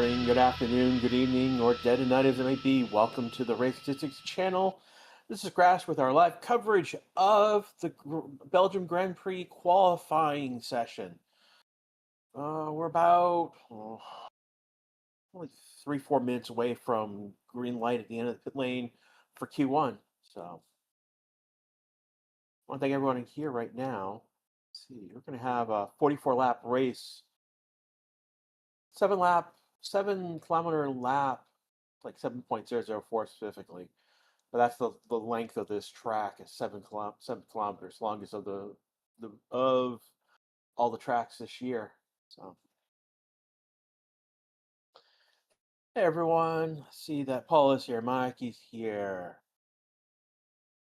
morning, good afternoon, good evening, or dead at night as it may be. Welcome to the Race Statistics channel. This is Grass with our live coverage of the Belgium Grand Prix qualifying session. We're about only 3-4 minutes away from green light at the end of the pit lane for Q1. So, I want to thank everyone here right now. Let's see, we're going to have a 44-lap race, 7-kilometer lap, like 7.004 specifically. But that's the length of this track is 7 kilometers, longest of the of all the tracks this year. So, hey everyone, see that Paul is here, Mikey's here,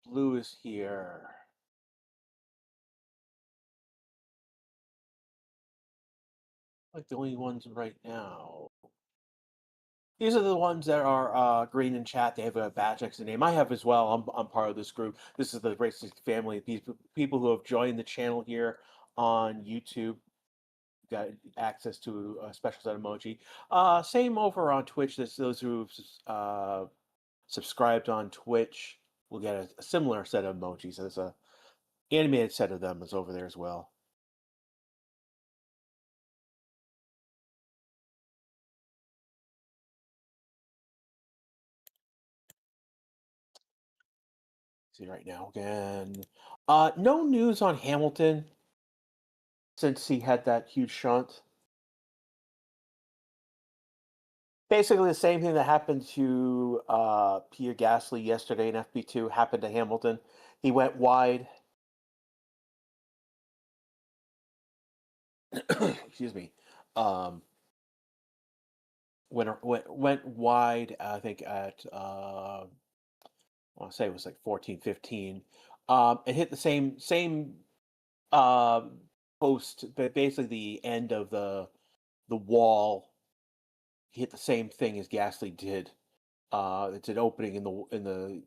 Blue is here. Like the only ones right now. These are the ones that are green in chat. They have a badge next to the name. I have as well. I'm part of this group. This is the Racist family. People who have joined the channel here on YouTube got access to a special set of emoji. Same over on Twitch. Those who've subscribed on Twitch will get a similar set of emojis. There's a animated set of them is over there as well. See right now again. No news on Hamilton since he had that huge shunt. Basically, the same thing that happened to Pierre Gasly yesterday in FP2 happened to Hamilton. He went wide. Excuse me. Went wide. I think at I want to say it was like 14, 15. It hit the same post, but basically the end of the wall. He hit the same thing as Gasly did. It's an opening in the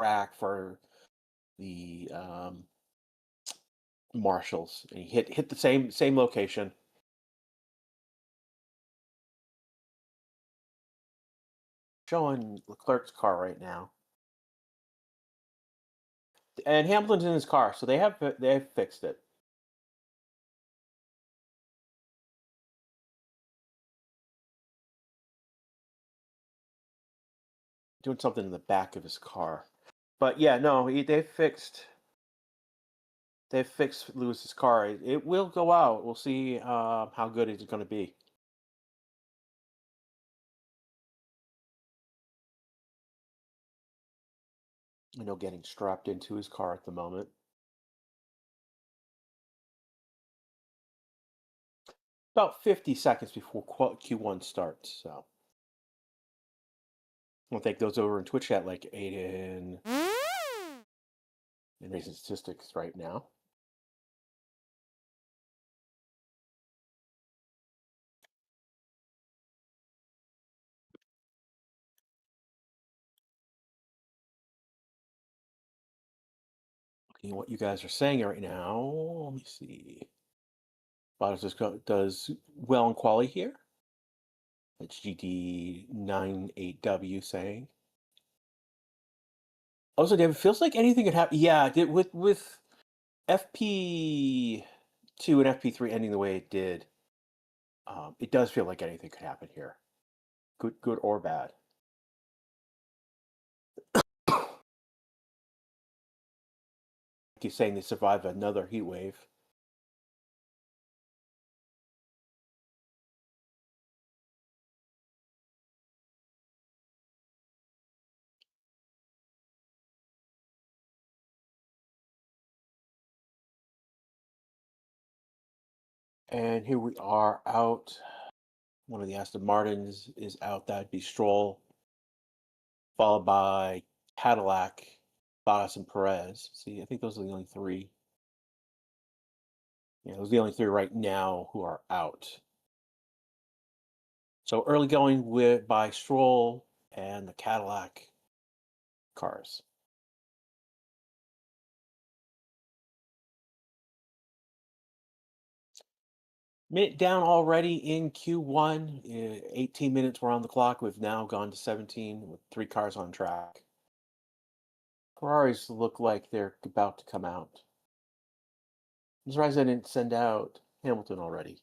track for the marshals, and he hit the same location. Showing Leclerc's car right now, and Hamilton's in his car, so they have fixed it. Doing something in the back of his car, but yeah, no, they've fixed Lewis's car. It will go out. We'll see how good it's going to be. Getting strapped into his car at the moment. About 50 seconds before Q1 starts. So, I want to thank those over in Twitch chat like Aiden and Racing Statistics right now. Looking at what you guys are saying right now. Let me see. Bottas does well in quali here. That's GT98W saying. Also, David, feels like anything could happen. Yeah, with FP2 and FP3 ending the way it did, it does feel like anything could happen here, good or bad. He's saying they survive another heat wave. And here we are out. One of the Aston Martins is out. That'd be Stroll, followed by Cadillac, Bottas, and Perez. See, I think those are the only three. Yeah, those are the only three right now who are out. So early going by Stroll and the Cadillac cars. Minute down already in Q1. 18 minutes were on the clock. We've now gone to 17 with 3 cars on track. Ferraris look like they're about to come out. I'm surprised I didn't send out Hamilton already.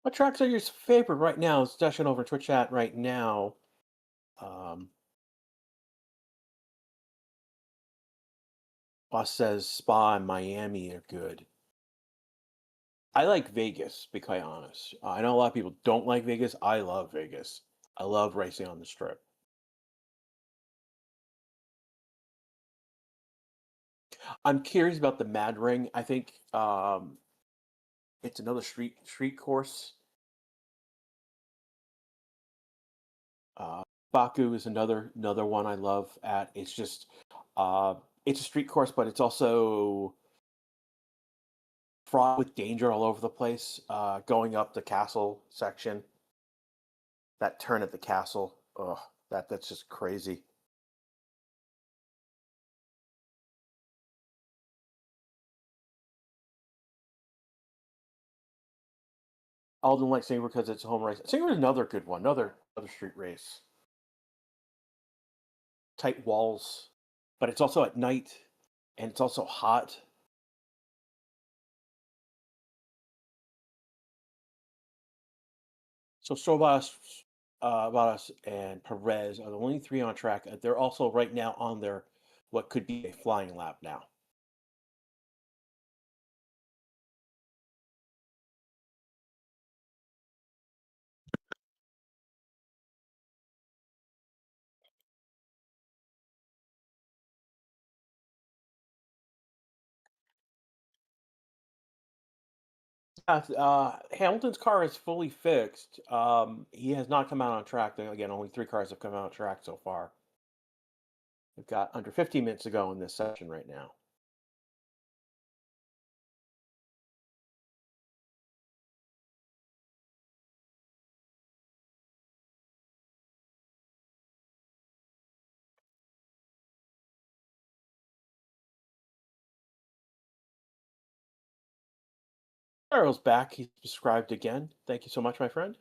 What tracks are your favorite right now? It's dashing over Twitch chat right now. Boss says Spa and Miami are good. I like Vegas, to be quite honest. I know a lot of people don't like Vegas. I love Vegas. I love racing on the strip. I'm curious about the Mad Ring. I think it's another street course. Uh, Baku is another one I love. At it's just it's a street course, but it's also fraught with danger all over the place. Going up the castle section, that turn at the castle, that's just crazy. Alden likes Singapore because it's a home race. Singapore is another good one, another street race. Tight walls, but it's also at night, and it's also hot. So Bottas, and Perez are the only 3 on track. They're also right now on their what could be a flying lap now. Hamilton's car is fully fixed. He has not come out on track. Again, only 3 cars have come out on track so far. We've got under 15 minutes to go in this session right now. Daryl's back. He's subscribed again. Thank you so much, my friend.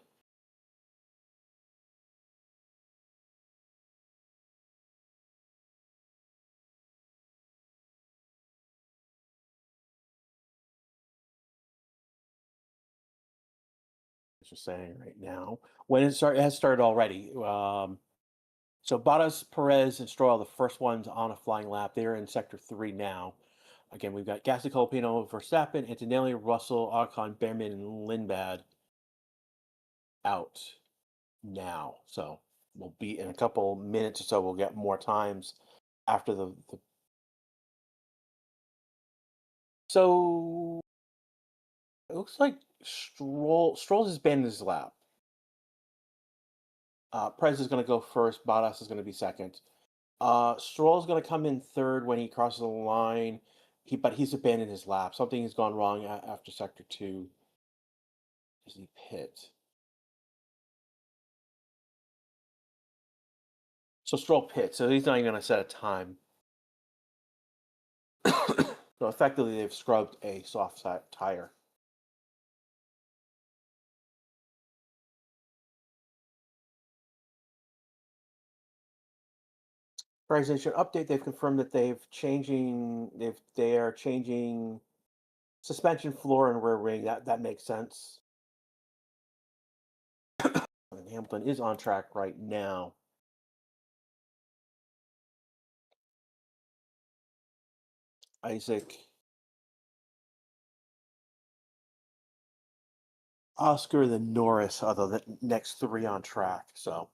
Just saying right now. When it has started already. So Bottas, Perez, and Stroll are the first ones on a flying lap. They're in sector 3 now. Again, we've got Gasly, Colapino, Verstappen, Antonelli, Russell, Ocon, Behrman, and Lindblad out now. So we'll be in a couple minutes or so. We'll get more times after the. So it looks like Stroll's has been his lap. Perez is going to go first. Bottas is going to be second. Stroll's going to come in third when he crosses the line. But he's abandoned his lap. Something has gone wrong after sector 2. Does he pit? So Stroll pits. So he's not even going to set a time. So effectively, they've scrubbed a soft tire. Organization update. They've confirmed that they are changing suspension floor and rear wing. That makes sense. And Hamilton is on track right now. Isaac, Oscar, then Norris are the next 3 on track. So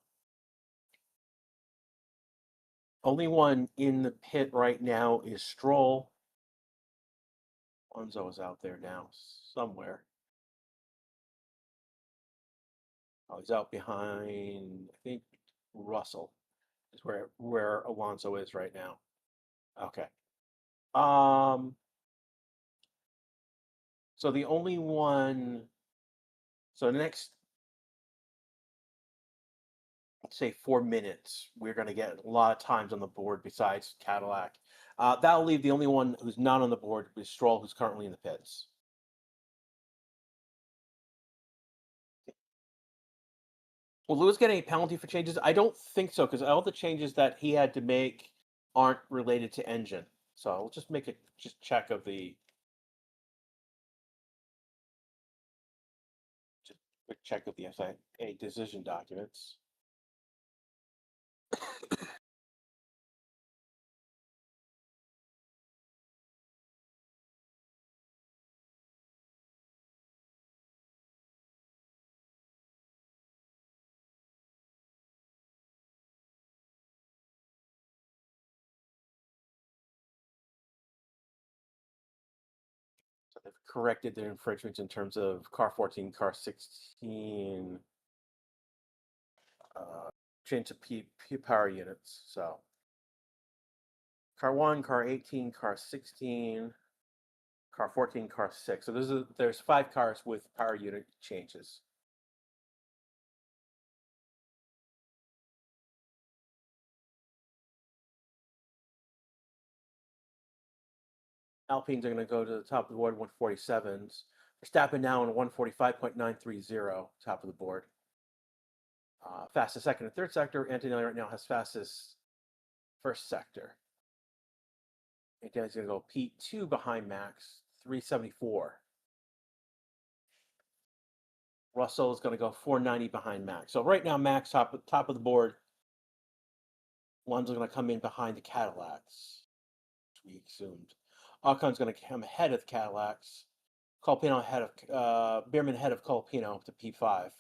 only one in the pit right now is Stroll. Alonso is out there now somewhere. Oh, he's out behind, I think, Russell is where Alonso is right now. Okay. So the only one. So next, say 4 minutes, we're going to get a lot of times on the board besides Cadillac. That'll leave the only one who's not on the board is Stroll, who's currently in the pits. Will Lewis get any penalty for changes? I don't think so, because all the changes that he had to make aren't related to engine. So I'll just make a check of the quick check of the FIA decision documents. So they've corrected their infringements in terms of car 14, car 16, change to power units. So car 1, car 18, car 16, car 14, car 6. So there's 5 cars with power unit changes. Alpines are going to go to the top of the board, 147s. Verstappen now in 145.930, top of the board. Fastest second and third sector. Antonelli right now has fastest first sector. Antonelli's going to go P2 behind Max, 374. Russell is going to go 490 behind Max. So right now, Max top of the board. One's going to come in behind the Cadillacs, which we assumed. Ocon's going to come ahead of the Cadillacs. Colapino ahead of Bierman ahead of Colapino to P5.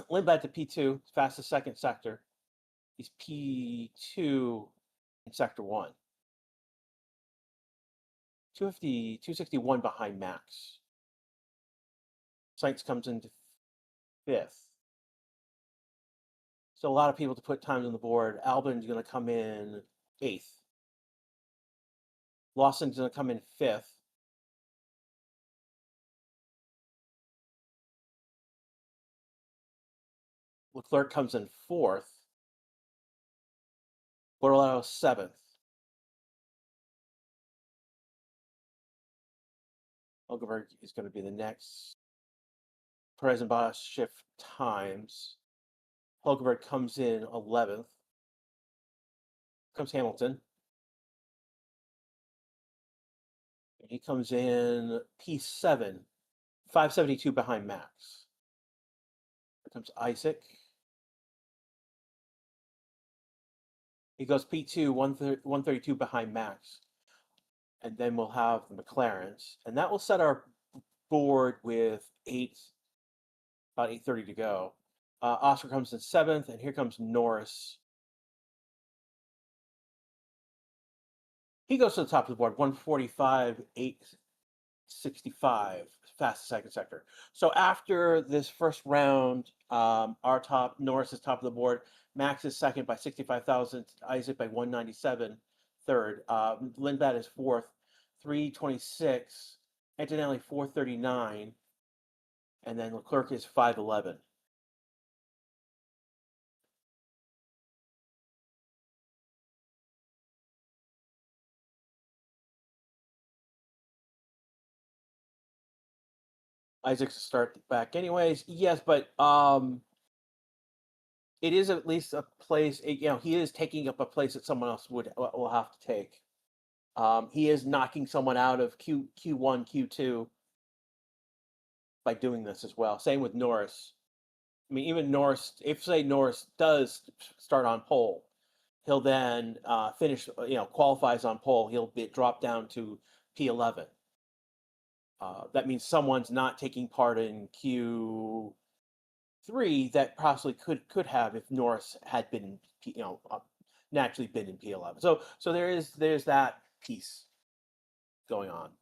Lindblad to P2, fastest second sector. He's P2 in sector 1. 250, 261 behind Max. Sainz comes into 5th. So a lot of people to put times on the board. Albon's going to come in 8th. Lawson's going to come in 5th. Leclerc comes in 4th. Bortolano 7th. Hulkenberg is going to be the next. Perez and Bottas shift times. Hulkenberg comes in 11th. Comes Hamilton. And he comes in P7, 572 behind Max. Here comes Isaac. He goes P2, 132 behind Max. And then we'll have the McLarens. And that will set our board with about 8:30 to go. Oscar comes in 7th, and here comes Norris. He goes to the top of the board, 145, 865, fastest second sector. So after this first round, Norris is top of the board. Max is second by 65,000. Isaac by 197, third. Lindblad is 4th, 326. Antonelli 439, and then Leclerc is 511. Isaac's start back anyways. Yes, but it is at least a place. He is taking up a place that someone else will have to take. He is knocking someone out of Q1, Q2 by doing this as well. Same with Norris. I mean, even Norris, if say Norris does start on pole, he'll then finish, qualifies on pole. He'll be dropped down to P11. That means someone's not taking part in Q3 that possibly could have if Norris had been, naturally been in P11. So there's that piece going on.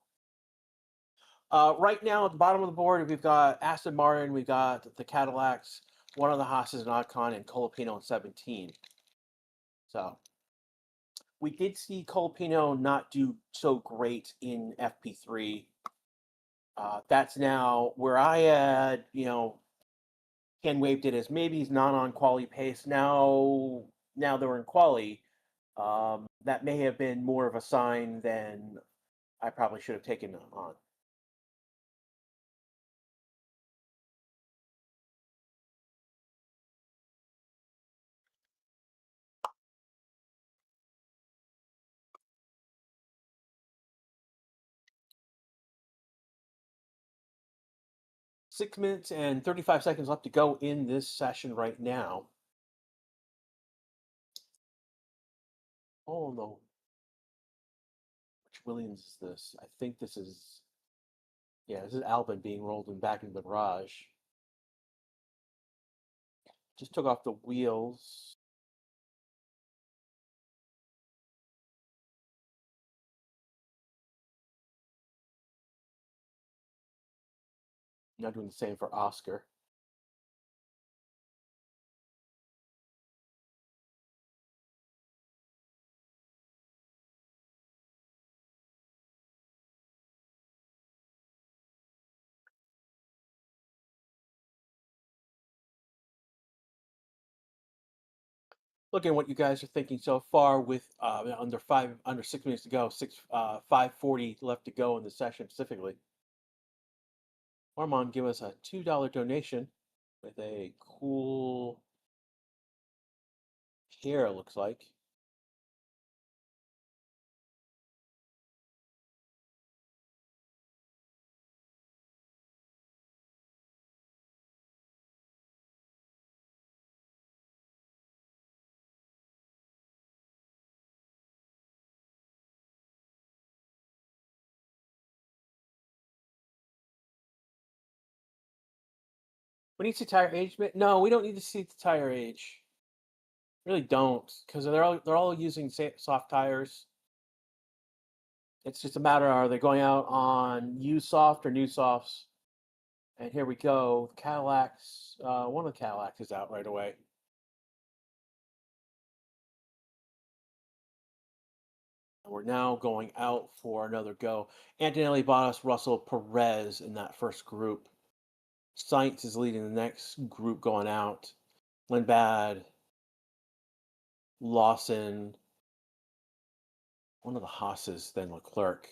Right now at the bottom of the board, we've got Aston Martin, we've got the Cadillacs, one of the Haas's and Ocon, and Colapino in 17. So we did see Colapino not do so great in FP3. That's now where I had, hand waved it as maybe he's not on quali pace. Now they're in quali. That may have been more of a sign than I probably should have taken on. $6 minutes and 35 seconds left to go in this session right now. Oh no. Which Williams is this? I think this is, yeah, this is Albin being rolled in back in the garage. Just took off the wheels. Now doing the same for Oscar. Looking at what you guys are thinking so far with under 6 minutes to go, 5:40 left to go in the session specifically. Armand give us a $2 donation with a cool hair, looks like. We need to see tire age. No, we don't need to see the tire age. Really don't, because they're all using soft tires. It's just a matter of, are they going out on used soft or new softs? And here we go. Cadillacs. One of the Cadillacs is out right away. And we're now going out for another go. Antonelli, Bottas, Russell, Perez in that first group. Sainz is leading the next group going out. Lindbad, Lawson, one of the Haas's, then Leclerc.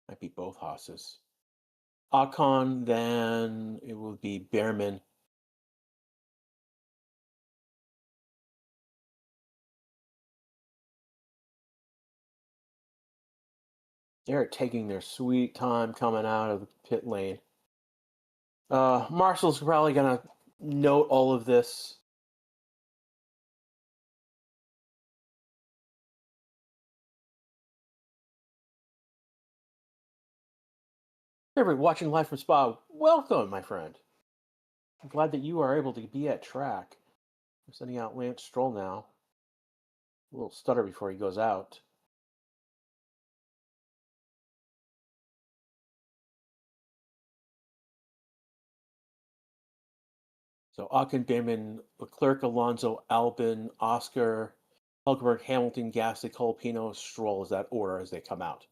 Might be both Haas's. Ocon, then it would be Behrman. They're taking their sweet time coming out of the pit lane. Marshall's probably going to note all of this. Everybody watching live from Spa, welcome, my friend. I'm glad that you are able to be at track. We're sending out Lance Stroll now. A little stutter before he goes out. So Ocon, Behrman, Leclerc, Alonso, Albin, Oscar, Hulkenberg, Hamilton, Gasly, Colapino, Stroll is that order as they come out.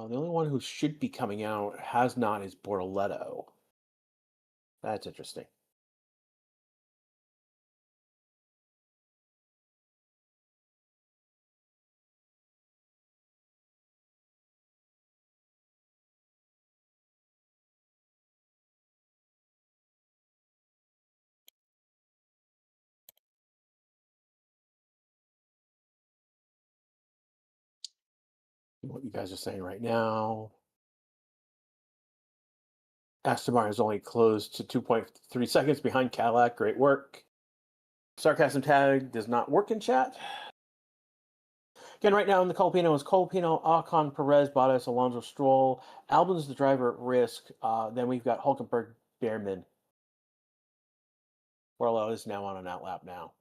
The only one who should be coming out has not is Bortoletto. That's interesting. What you guys are saying right now. Aston Martin is only closed to 2.3 seconds behind Cadillac. Great work. Sarcasm tag does not work in chat. Again, right now in the Colapino is Colapino, Ocon, Perez, Bottas, Alonso, Stroll. Albon's the driver at risk. Then we've got Hulkenberg, Behrman. Bortoletto is now on an outlap now.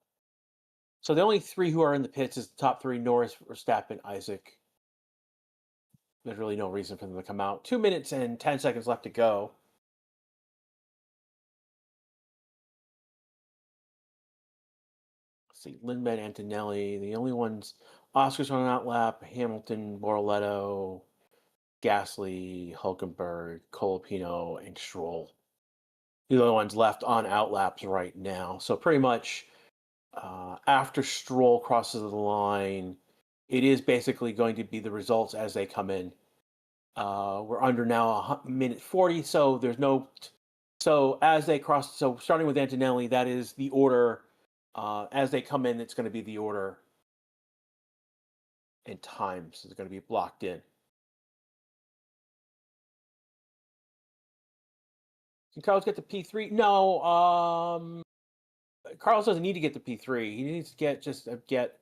So the only three who are in the pits is the top three: Norris, Verstappen, Isaac. There's really no reason for them to come out. 2 minutes and 10 seconds left to go. let's see, Lindman, Antonelli. The only ones, Oscar's on an outlap, Hamilton, Borletto, Gasly, Hulkenberg, Colapino, and Stroll. The only ones left on outlaps right now. So pretty much after Stroll crosses the line, it is basically going to be the results as they come in. We're under now a minute 40, so there's no. So as they cross, so starting with Antonelli, that is the order. As they come in, it's going to be the order and times. It's going to be blocked in. Can Carlos get the P3? No. Carlos doesn't need to get the P3. He needs to get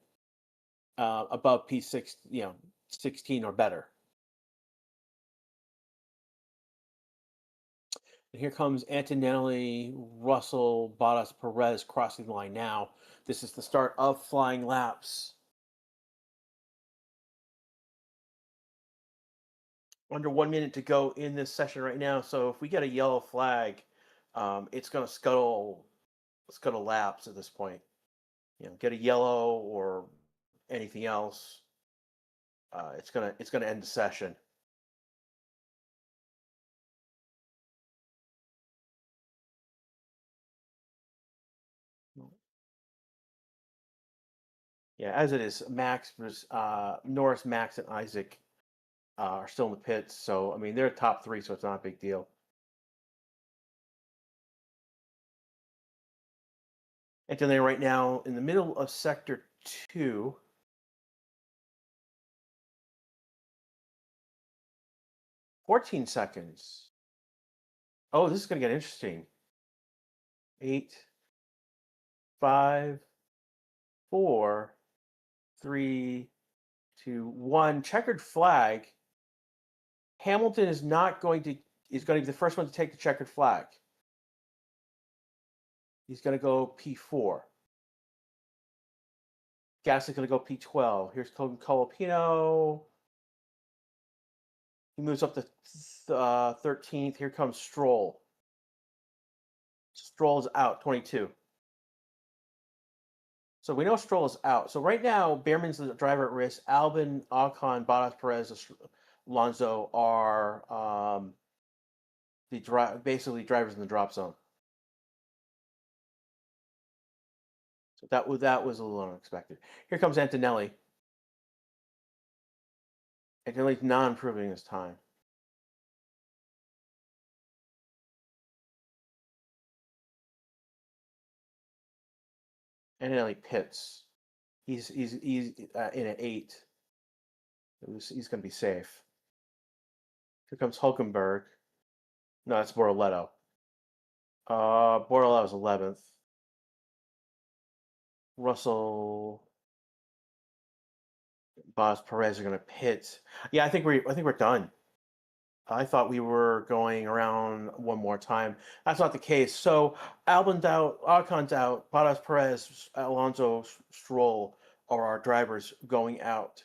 above P6, 16 or better. And here comes Antonelli, Russell, Bottas, Perez crossing the line now. This is the start of flying laps. Under 1 minute to go in this session right now. So if we get a yellow flag, it's going to scuttle laps at this point. Get a yellow or anything else. It's gonna end the session. Yeah, as it is, Norris, Max, and Isaac are still in the pits. So I mean, they're top three, so it's not a big deal. And then right now in the middle of sector 2. 14 seconds. Oh, this is going to get interesting. 8, 5, 4, 3, 2, 1. Checkered flag. Hamilton is going to be the first one to take the checkered flag. He's going to go P4. Gasly's going to go P12. Here's Colapino. He moves up to 13th. Here comes Stroll. Stroll's out, 22. So we know Stroll is out. So right now, Behrman's the driver at risk. Albon, Ocon, Bottas, Perez, Alonso are basically drivers in the drop zone. So that was a little unexpected. Here comes Antonelli. Antonelli's not improving his time. Antonelli pits. He's in an 8. He's going to be safe. Here comes Hulkenberg. No, that's Borletto. Borletto's 11th. Russell, Bottas, Perez are going to pit. Yeah, I think we're done. I thought we were going around one more time. That's not the case. So Albon's out, Ocon's out, Bottas, Perez, Alonso, Stroll are our drivers going out.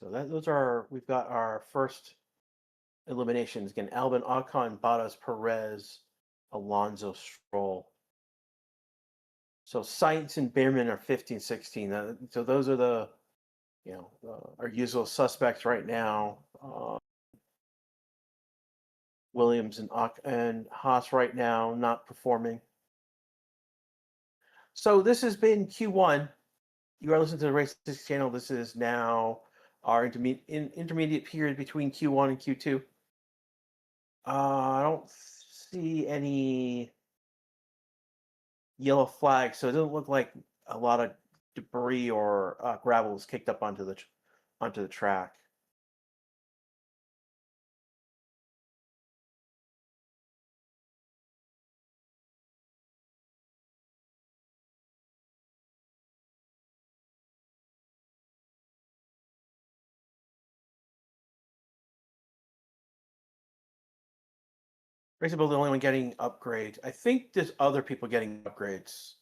So we've got our first eliminations again. Albon, Ocon, Bottas, Perez, Alonso, Stroll. So Sainz and Behrman are 15, 16. So those are the our usual suspects right now. Williams and Haas right now not performing. So this has been Q1. You are listening to the Race Statistics channel. This is now our intermediate period between Q1 and Q2. I don't see any yellow flags, so it doesn't look like a lot of debris or gravel was kicked up onto the track. Racing Bull the only one getting upgrades. I think there's other people getting upgrades.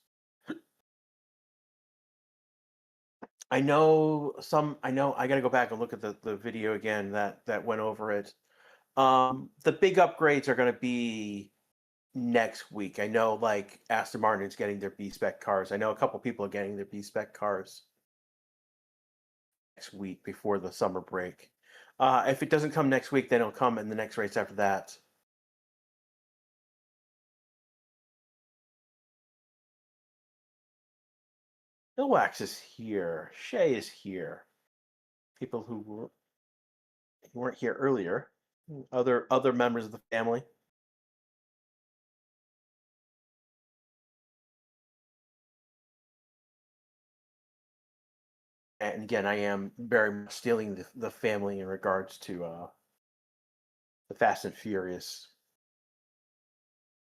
I know some. I know I got to go back and look at the video again that went over it. The big upgrades are going to be next week. I know like Aston Martin's getting their B spec cars. I know a couple people are getting their B spec cars next week before the summer break. If it doesn't come next week, then it'll come in the next race after that. Ilwax is here. Shay is here. People who weren't here earlier. Other members of the family. And again, I am very much stealing the family in regards to the Fast and Furious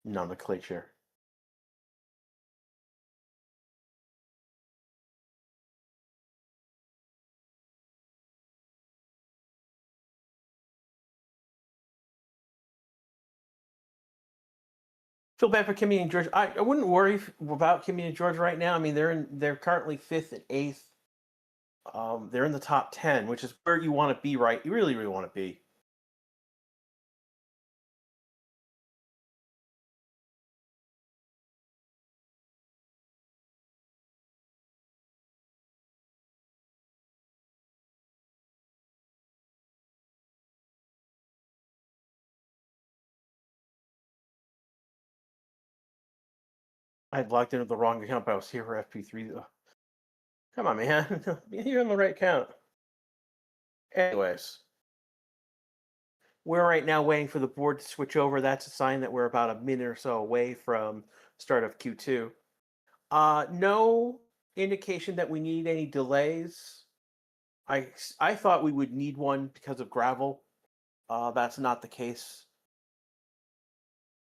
nomenclature. Feel bad for Kimmy and George. I wouldn't worry about Kimmy and George right now. I mean, they're currently 5th and 8th. They're in the top 10, which is where you want to be, right? You really, really want to be. I had logged into the wrong account, but I was here for FP3. Come on, man. You're on the right account. Anyways, we're right now waiting for the board to switch over. That's a sign that we're about a minute or so away from start of Q2. No indication that we need any delays. I thought we would need one because of gravel. That's not the case.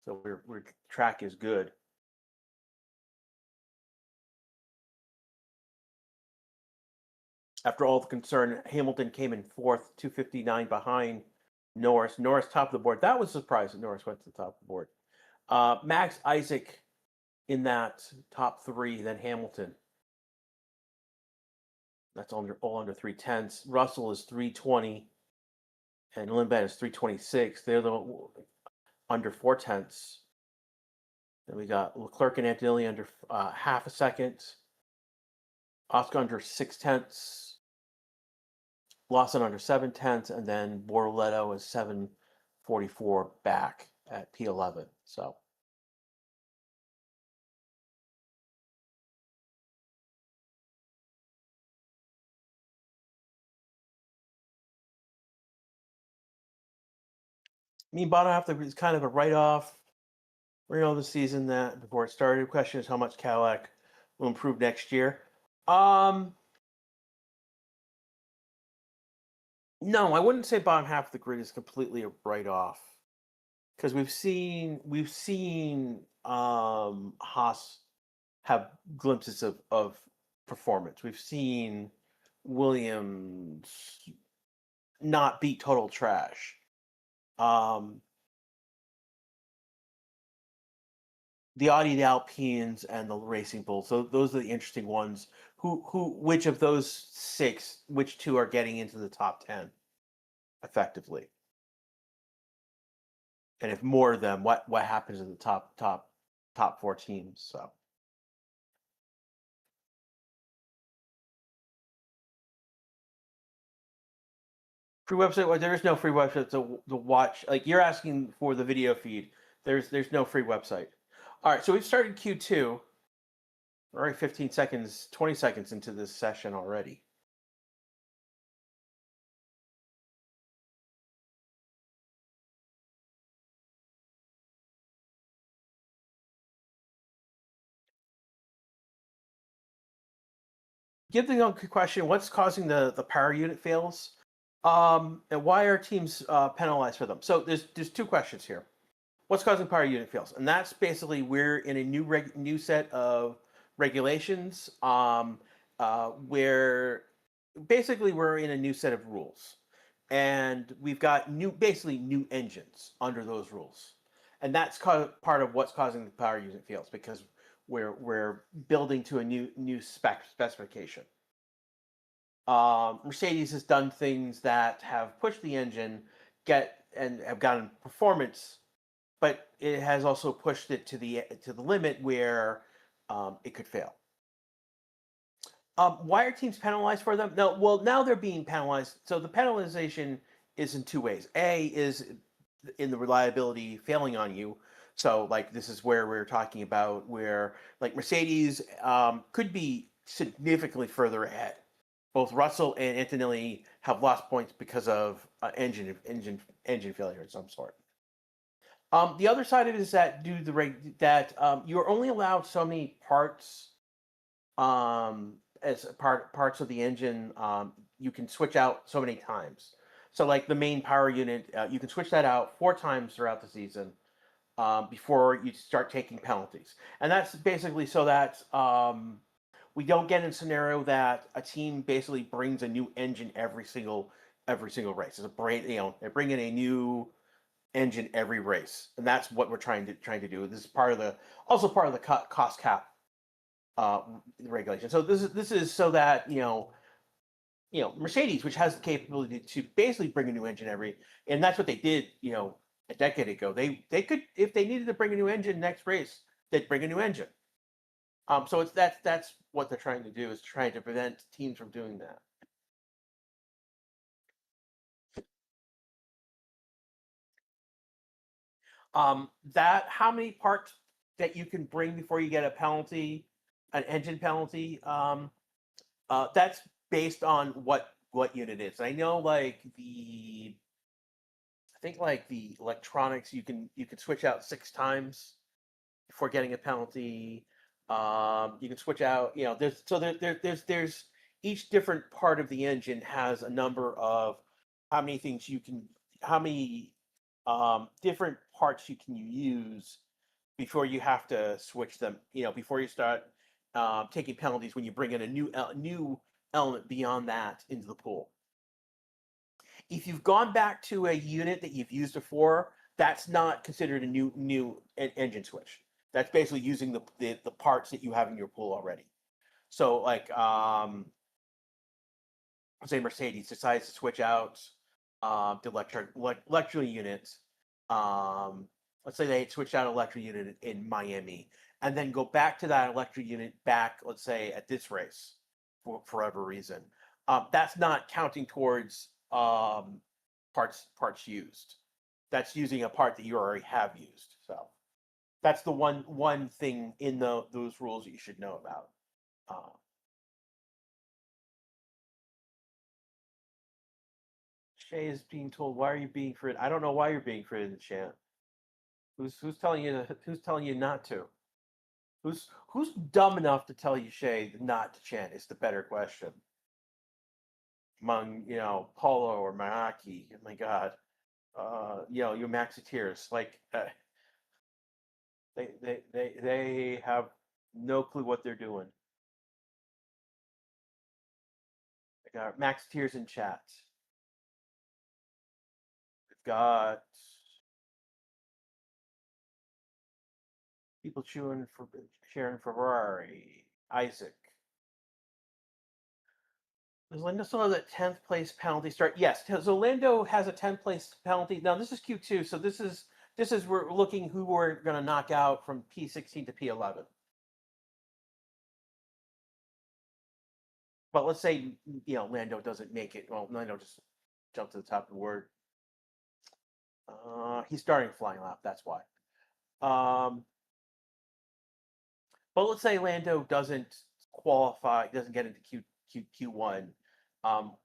So we're track is good. After all the concern, Hamilton came in 4th, 259 behind Norris. Norris top of the board. That was a surprise that Norris went to the top of the board. Max Isaac in that top 3, then Hamilton. That's all under 3/10. Russell is 320, and Lindbergh is 326. They're the under 4/10. Then we got Leclerc and Antonelli under half a second. Oscar under 6/10. Lawson under 7/10, and then Bortoletto is 744 back at P11. So me and bottom half is kind of a write-off. We know the season that before it started. The question is how much Cadillac will improve next year. No, I wouldn't say bottom half of the grid is completely a write-off because we've seen Haas have glimpses of performance. We've seen Williams not beat total trash. The Audi Alpines and the Racing Bulls. So those are the interesting ones. Which of those 6, which 2 are getting into the top 10 effectively? And if more of them, what happens in the top 4 teams? So free website. Well, there is no free website to watch. Like you're asking for the video feed. There's no free website. All right, so we've started Q2. We're already 15 seconds, 20 seconds into this session already. Give the question: what's causing the power unit fails, and why are teams penalized for them? So there's 2 questions here. What's causing power unit fails? And that's basically we're in a new set of regulations where basically we're in a new set of rules, and we've got basically new engines under those rules. and that's part of what's causing the power unit fails, because we're building to a new specification. Mercedes has done things that have pushed the engine and have gotten performance, but it has also pushed it to the limit where it could fail. Why are teams penalized for them? No, well, now they're being penalized. So the penalization is in two ways. A is in the reliability failing on you. So like this is where we're talking about where like Mercedes could be significantly further ahead. Both Russell and Antonelli have lost points because of engine failure of some sort. The other side of it is that due to the that you're only allowed so many parts as parts of the engine. You can switch out so many times. So like the main power unit, you can switch that out 4 times throughout the season before you start taking penalties, and that's basically so that we don't get in a scenario that a team basically brings a new engine every single race. It's they bring in a new engine every race, and that's what we're trying to do. This is part of the cost cap regulation. So this is so that Mercedes, which has the capability to basically bring a new engine and that's what they did a decade ago. They could, if they needed to bring a new engine next race, they'd bring a new engine. So that's what they're trying to do, is trying to prevent teams from doing that. That how many parts that you can bring before you get a penalty, an engine penalty. That's based on what unit it is. I know like I think like the electronics you can switch out 6 times before getting a penalty. You can switch out, there's each different part of the engine has a number of how many things you can, how many different parts you can use before you have to switch them. Before you start taking penalties when you bring in a new element beyond that into the pool. If you've gone back to a unit that you've used before, that's not considered a new engine switch. That's basically using the parts that you have in your pool already. So like say Mercedes decides to switch out the electrical units. Let's say they switch out electric unit in Miami, and then go back to that electric unit back, let's say at this race, for whatever reason. That's not counting towards parts used. That's using a part that you already have used. So that's the one thing in those rules that you should know about. Shay is being told, "Why are you being crit?" I don't know why you're being crit in the chat. Who's telling you not to? Who's dumb enough to tell you, Shay, not to chant? Is the better question. Among Paulo or Maaki, oh my God, your Maxiteers, like they have no clue what they're doing. I got Maxiteers in chat. We've got people cheering for Sharon Ferrari, Isaac. Does Lando still have that 10th place penalty start? Yes. So Lando has a 10th place penalty. Now this is Q2, so this is we're looking who we're going to knock out from P16 to P11. But let's say Lando doesn't make it. Well, Lando just jumped to the top of the word. He's starting flying lap. That's why. But let's say Lando doesn't qualify, doesn't get into Q1.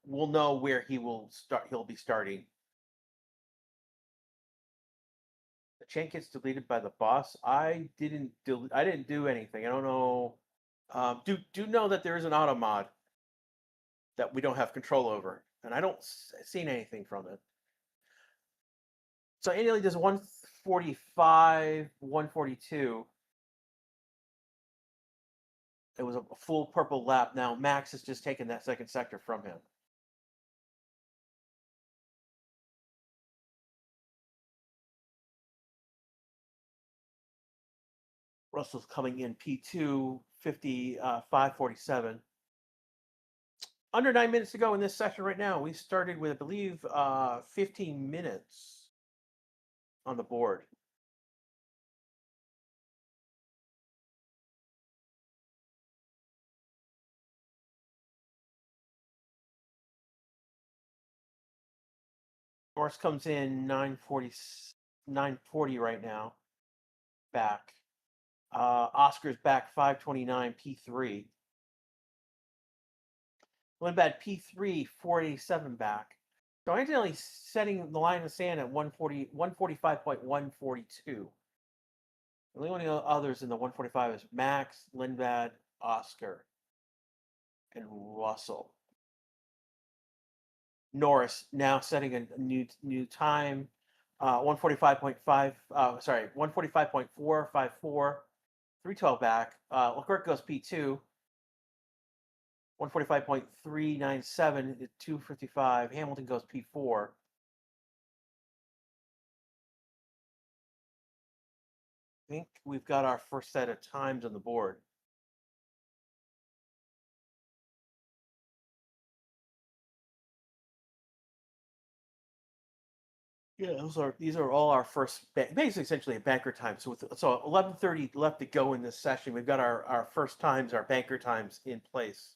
We'll know where he will start. He'll be starting. The chain gets deleted by the boss. I didn't do anything. I don't know. Do know that there is an auto mod that we don't have control over, and I don't seen anything from it. So annually does 145, 142. It was a full purple lap. Now Max has just taken that second sector from him. Russell's coming in P2, 55.47. Under 9 minutes to go in this session right now. We started with, I believe, 15 minutes on the board. Norris comes in 940 right now. Back. Oscar's back 529 P3. Lindblad P3 487 back. So I'm accidentally setting the line in the sand at 145.142. The only others in the 145 is Max, Lindblad, Oscar, and Russell. Norris now setting a new time, 145.5. Sorry, 145.454. 312 back. Leclerc goes P2. 145.397 at 255. Hamilton goes P4. I think we've got our first set of times on the board. Yeah, these are all our first, basically essentially a banker time. So 11:30 left to go in this session. We've got our first times, our banker times in place.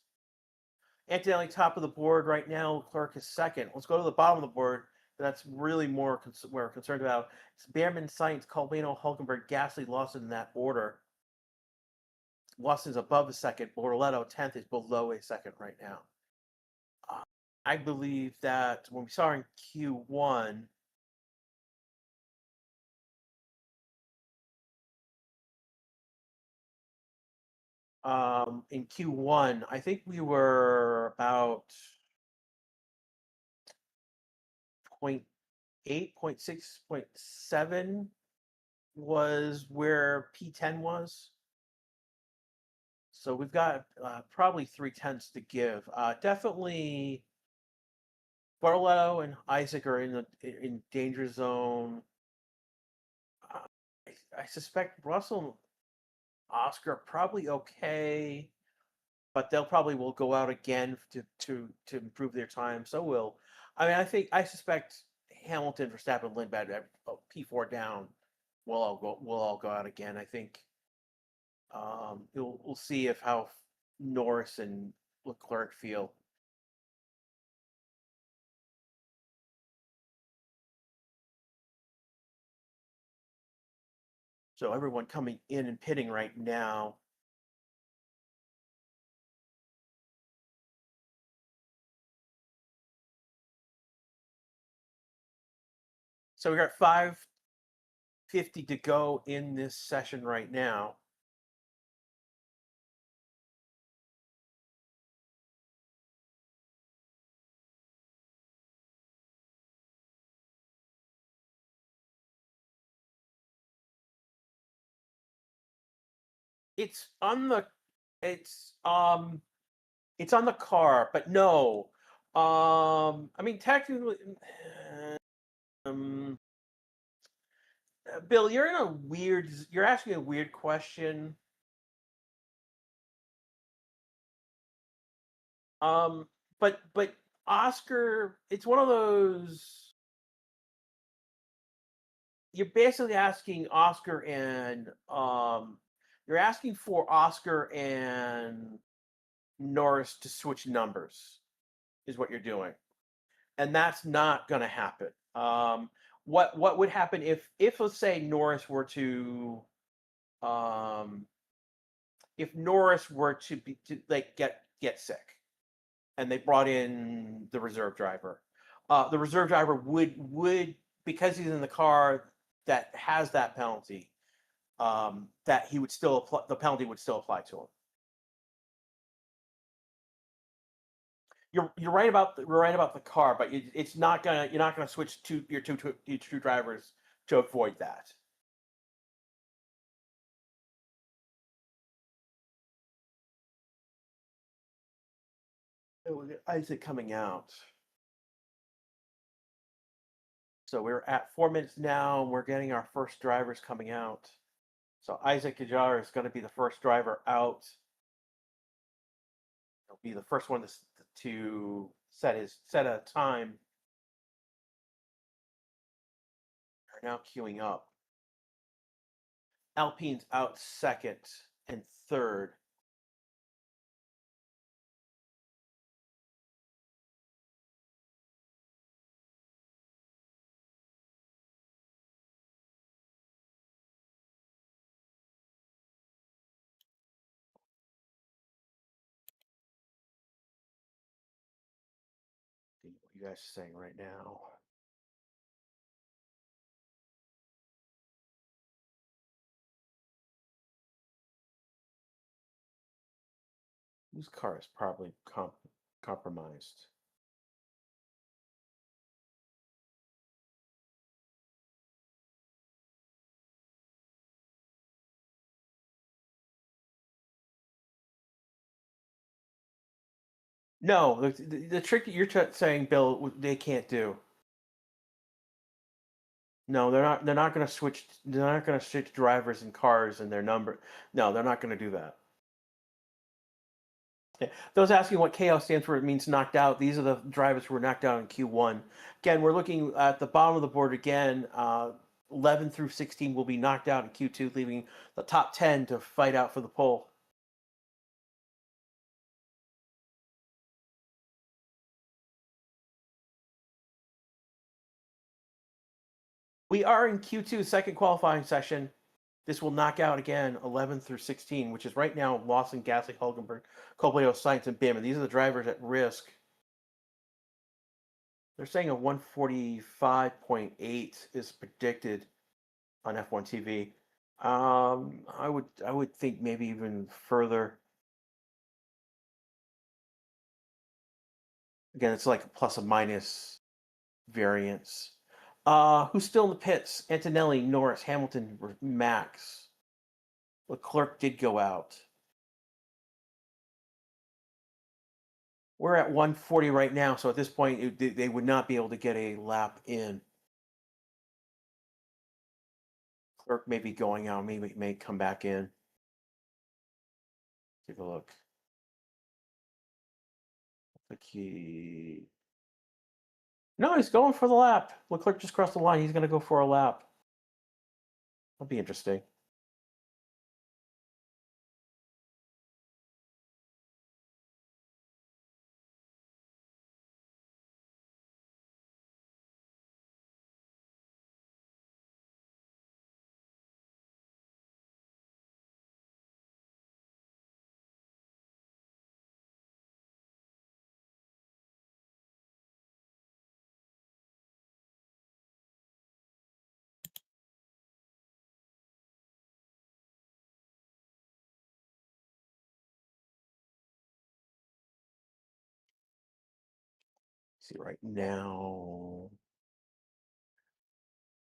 Antonelli top of the board right now. Leclerc is second. Let's go to the bottom of the board. That's really more we're concerned about. It's Behrman, Sainz, Colbano, Hulkenberg, Gasly, Lawson in that order. Lawson's above a second. Bortoletto 10th is below a second right now. I believe that when we saw in Q1, I think we were about 0.8, 0.6, 0.7 was where P10 was. So we've got probably 0.3 to give. Definitely Barlow and Isaac are in danger zone. I suspect Russell and Oscar are probably okay, but they'll probably will go out again to improve their time. So will. I mean, I suspect Hamilton, Verstappen, Lindblad, P4 down. We'll all go out again. I think we'll see if how Norris and Leclerc feel. So everyone coming in and pitting right now. So we got 5:50 to go in this session right now. It's on the it's on the car, but no. I mean technically um Bill, you're asking a weird question. But Oscar, it's one of those, you're basically asking Oscar and you're asking for Oscar and Norris to switch numbers is what you're doing. And that's not going to happen. What would happen if let's say Norris were to if Norris were to like get sick and they brought in the reserve driver. The reserve driver would because he's in the car that has that penalty, that he would still apply, the penalty would still apply to him. You're right about the car, but it's not gonna you're not gonna switch your two drivers to avoid that. Isaac coming out. So we're at 4 minutes now, and we're getting our first drivers coming out. So Isaac Ajar is going to be the first driver out. He'll be the first one to set a time. Are now queuing up. Alpine's out second and third. See what you guys are saying right now. Whose car is probably compromised? No, the trick that you're saying, Bill, they can't do. No, they're not. They're not going to switch. They're not going to switch drivers and cars and their number. No, they're not going to do that. Yeah. Those asking what KO stands for, it means knocked out. These are the drivers who were knocked out in Q1. Again, we're looking at the bottom of the board again. 11 through 16 will be knocked out in Q2, leaving the top 10 to fight out for the pole. We are in Q2, second qualifying session. This will knock out again 11 through 16, which is right now Lawson, Gasly, Hulkenberg, Cobleo, Sainz, and Bim. And these are the drivers at risk. They're saying a 145.8 is predicted on F1 TV. I would think maybe even further. Again, it's like a plus or minus variance. Who's still in the pits? Antonelli, Norris, Hamilton, Max. Leclerc did go out. We're at 140 right now, so at this point, they would not be able to get a lap in. Clerk may be going out, maybe may come back in. Take a look. Like No, he's going for the lap. Leclerc just crossed the line. He's going to go for a lap. That'll be interesting. See right now.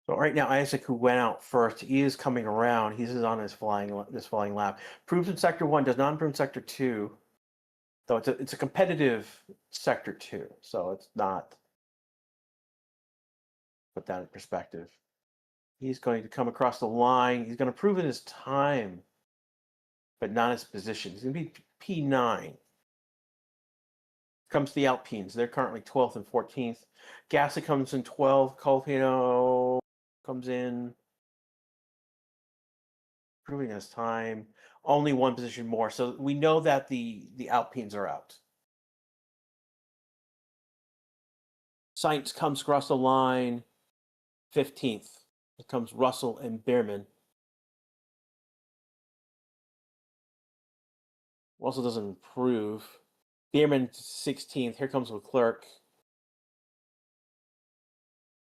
So right now, Isaac, who went out first, he is coming around. He's on his flying lap. Proves in sector 1, does not improve in sector 2. Though it's a competitive sector 2, so it's not. Put that in perspective. He's going to come across the line. He's going to prove in his time, but not his position. He's going to be P9. Comes the Alpines. They're currently 12th and 14th. Gasly comes in 12th. Colpino comes in, proving his time. Only one position more. So we know that the Alpines are out. Sainz comes across the line 15th. It comes Russell and Behrman. Russell doesn't improve. Behrman 16th. Here comes Leclerc.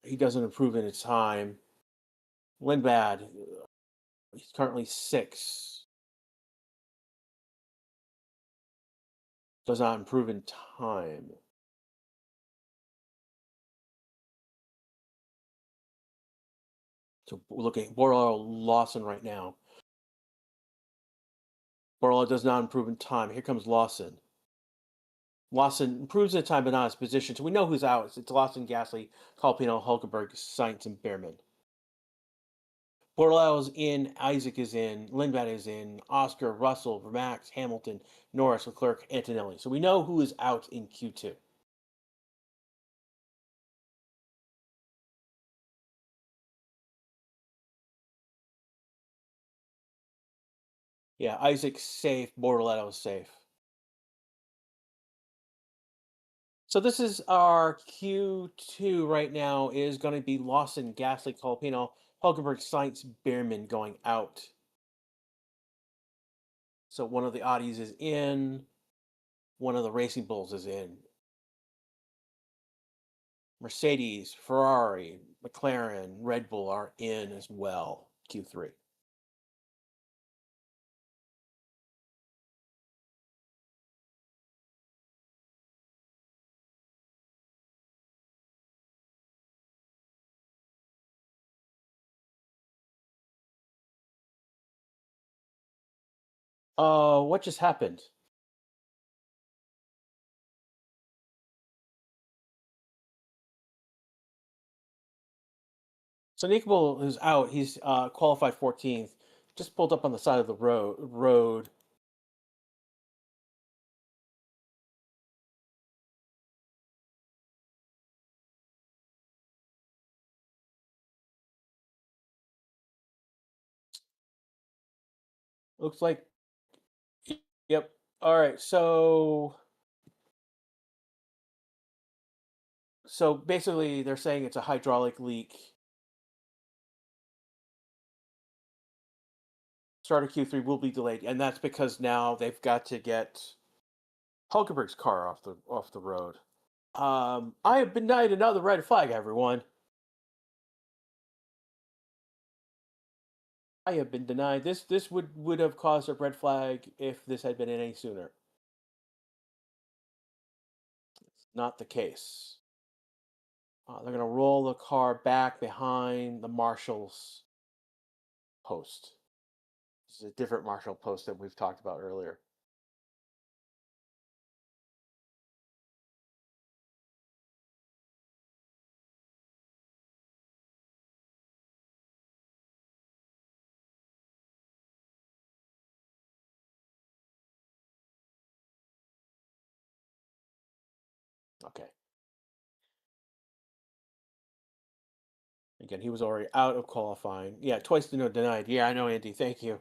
He doesn't improve in his time. Lindblad, he's currently 6. Does not improve in time. So we're looking at Borla Lawson right now. Borla does not improve in time. Here comes Lawson. Lawson improves in time, but not his position. So we know who's out. It's Lawson, Gasly, Colpino, Hulkenberg, Sainz, and Behrman. Bordello's in, Isaac is in, Lindblad is in, Oscar, Russell, Max, Hamilton, Norris, Leclerc, Antonelli. So we know who is out in Q2. Yeah, Isaac's safe, Bordello's safe. So this is our Q2 right now is going to be Lawson, Gasly, Colapino, Hulkenberg, Sainz, Behrman going out. So one of the Audis is in, one of the Racing Bulls is in. Mercedes, Ferrari, McLaren, Red Bull are in as well, Q3. What just happened? So Nico is out. He's qualified 14th. Just pulled up on the side of the road. Looks like, yep. All right. So basically, they're saying it's a hydraulic leak. Start of Q3 will be delayed, and that's because now they've got to get Hulkenberg's car off the road. I have been denied another red flag, everyone. I have been denied. This would have caused a red flag if this had been any sooner. It's not the case. They're going to roll the car back behind the marshal's post. This is a different marshal post that we've talked about earlier. Okay. Again, he was already out of qualifying. Yeah, twice denied. Yeah, I know, Andy. Thank you.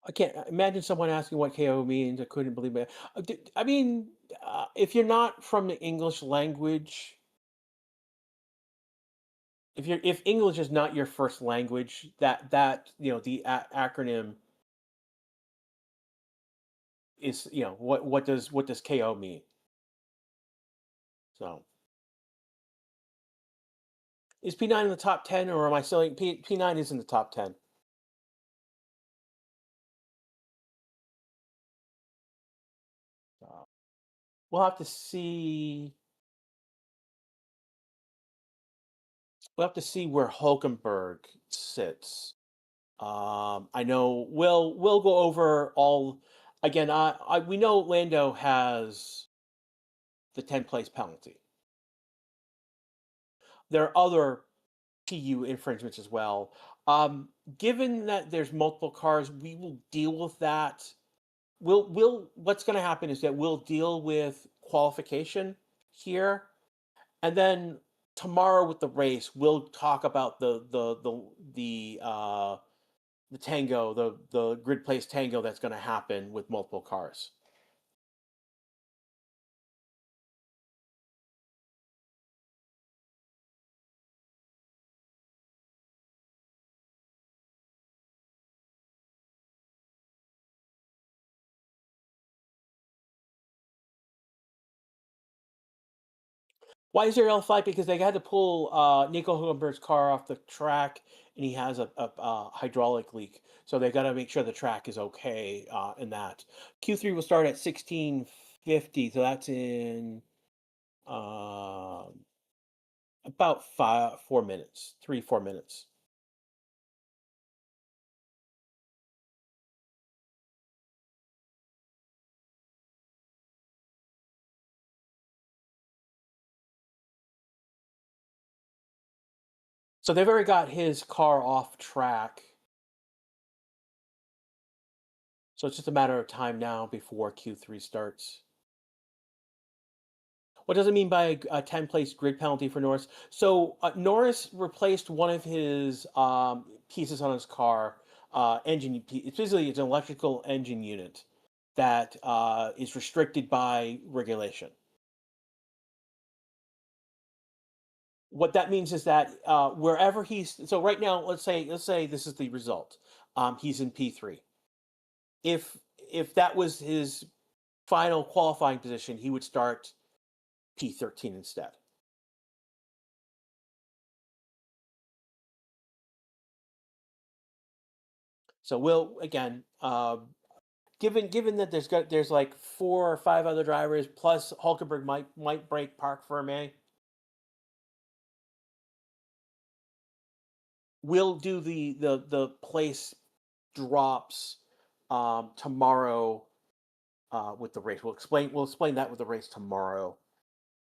I can't imagine someone asking what KO means. I couldn't believe it. I mean, if you're not from the English language, if English is not your first language, that the acronym is what does KO mean? So is P9 in the top 10, or am I selling P9 is in the top 10? Uh, we'll have to see. We'll have to see where Hulkenberg sits. I know we'll go over all again. We know Lando has the 10th place penalty. There are other PU infringements as well. Given that there's multiple cars, we will deal with that. We'll what's going to happen is that we'll deal with qualification here, and then tomorrow with the race, we'll talk about the tango, the grid place tango that's going to happen with multiple cars. Why is there L5? Because they had to pull Nico Hulkenberg's car off the track, and he has a hydraulic leak. So they got to make sure the track is okay in that. Q3 will start at 16:50, so that's in About 4 minutes, 3, 4 minutes. So they've already got his car off track. So it's just a matter of time now before Q3 starts. What does it mean by a 10-place grid penalty for Norris? So Norris replaced one of his pieces on his car, it's basically it's an electrical engine unit that is restricted by regulation. What that means is that wherever so right now, let's say this is the result. He's in P3. If that was his final qualifying position, he would start P13 instead. So we'll again, given that there's like 4 or 5 other drivers plus Hulkenberg might break parc fermé. We'll do the place drops tomorrow with the race. We'll explain that with the race tomorrow.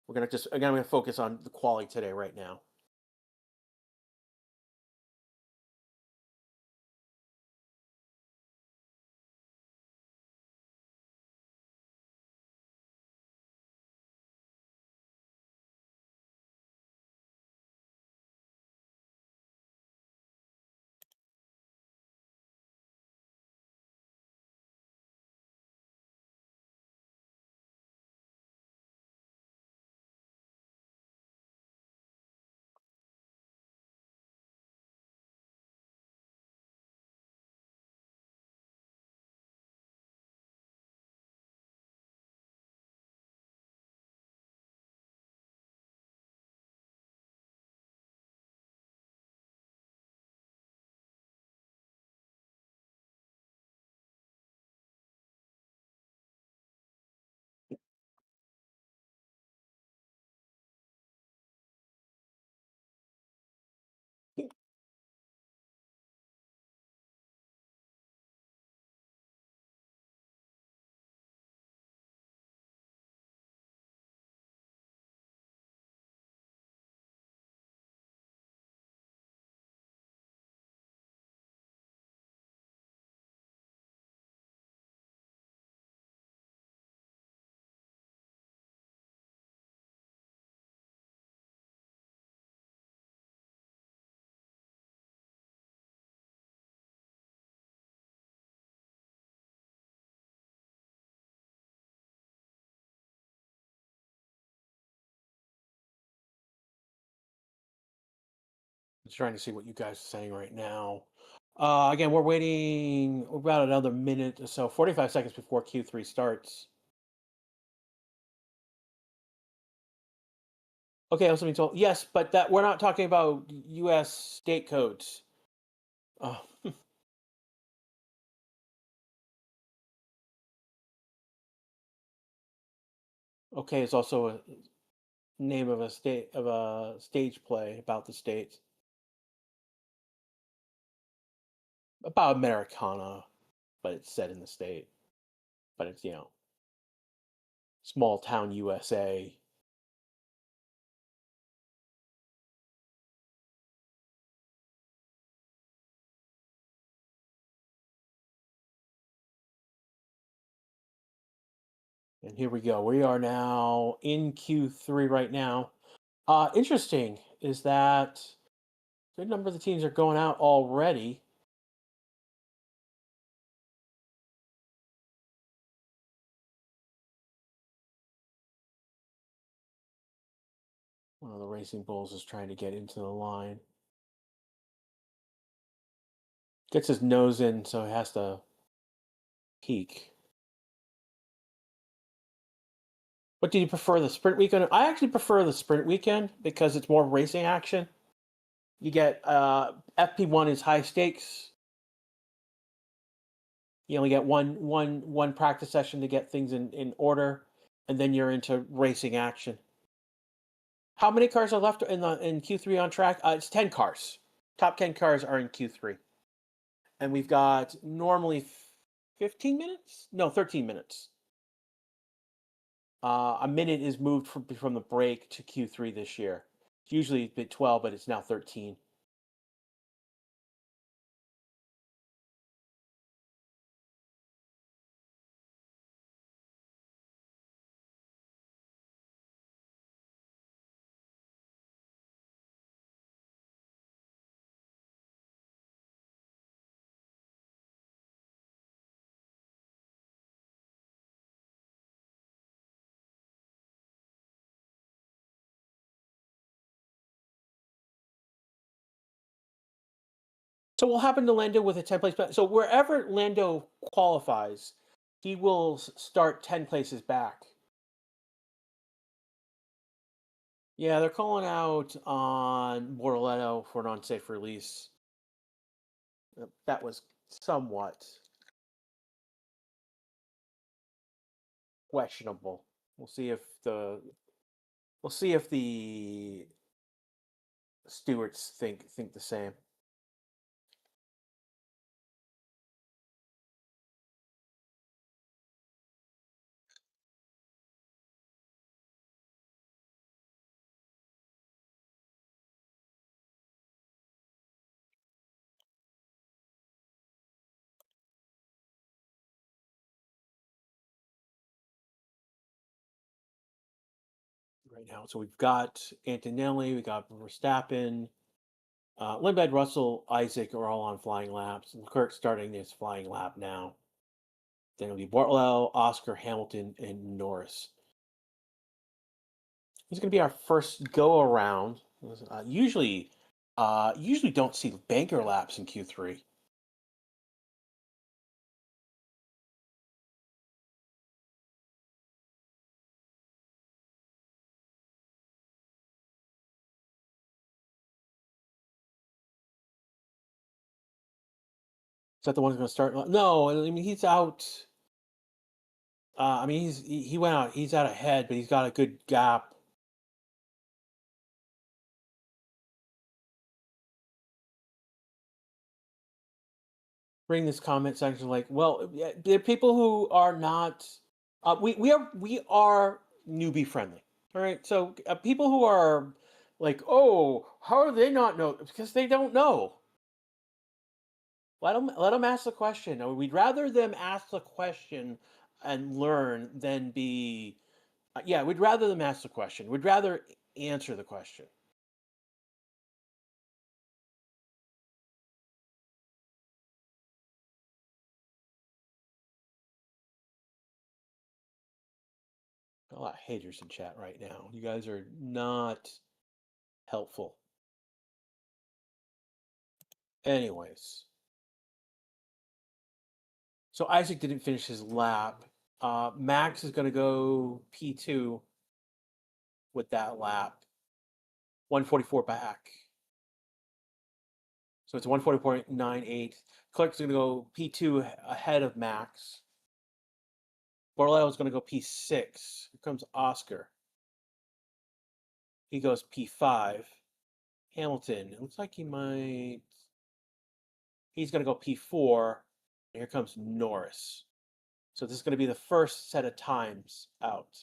We're gonna focus on the quali today right now. Just trying to see what you guys are saying right now. Again, we're waiting about another minute or so, 45 seconds before Q3 starts. Okay, I was being told yes, but that we're not talking about U.S. state codes. Oh, okay, it's also a name of a stage play about the states, about Americana, but it's set in the state. But it's small town USA. And here we go. We are now in Q3 right now. Interesting is that a good number of the teams are going out already. One of the Racing Bulls is trying to get into the line. Gets his nose in, so he has to peek. But do you prefer the sprint weekend? I actually prefer the sprint weekend because it's more racing action. You get FP1 is high stakes. You only get one practice session to get things in order, and then you're into racing action. How many cars are left in Q3 on track? It's 10 cars. Top 10 cars are in Q3. And we've got normally 15 minutes? No, 13 minutes. A minute is moved from the break to Q3 this year. It's usually been 12, but it's now 13. So what happened to Lando with a 10 place? So wherever Lando qualifies, he will start 10 places back. Yeah, they're calling out on Bortoletto for an unsafe release. That was somewhat questionable. We'll see if the stewards think the same. Right now. So we've got Antonelli, we got Verstappen, Lindblad, Russell, Isaac are all on flying laps. Leclerc starting his flying lap now. Then it'll be Bortolell, Oscar, Hamilton, and Norris. This is going to be our first go around. Usually don't see banker laps in Q3. Is that the one who's going to start? No, I mean he's out. I mean he went out. He's out ahead, but he's got a good gap. Bring this comment section like, well, yeah, there are people who are not. We are newbie friendly. All right, so people who are like, oh, how do they not know? Because they don't know. Let them ask the question. I mean, we'd rather them ask the question and learn than be. Yeah, we'd rather them ask the question. We'd rather answer the question. A lot of haters in chat right now. You guys are not helpful. Anyways, so Isaac didn't finish his lap. Max is going to go P2 with that lap. 144 back. So it's 140.98. Clark's going to go P2 ahead of Max. Borleo is going to go P6. Here comes Oscar. He goes P5. Hamilton, it looks like he's going to go P4. Here comes Norris. So this is going to be the first set of times out.